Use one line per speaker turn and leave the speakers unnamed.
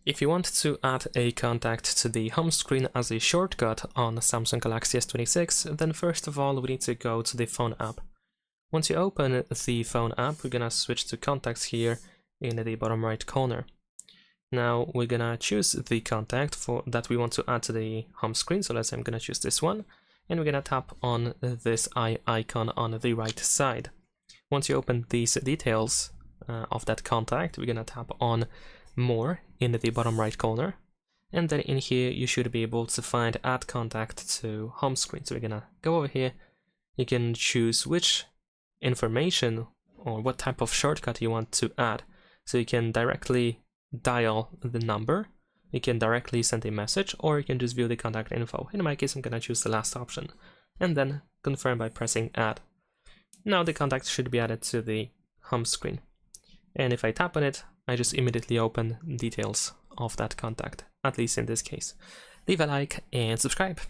If you want to add a contact to the home screen as a shortcut on Samsung Galaxy S26, then first of all we need to go to the phone app. Once you open the phone app, we're gonna switch to contacts here in the bottom right corner. Now we're gonna choose the contact that we want to add to the home screen, so let's say I'm gonna choose this one, and we're gonna tap on this eye icon on the right side. Once you open these details of that contact, we're gonna tap on More in the bottom right corner, and then in here you should be able to find Add Contact to Home Screen. So we're gonna go over here. You can choose which information or what type of shortcut you want to add. So you can directly dial the number, you can directly send a message, or you can just view the contact info. In my case, I'm gonna choose the last option, and then confirm by pressing Add. Now the contact should be added to the home screen. And if I tap on it, I just immediately open details of that contact, at least in this case. Leave a like and subscribe.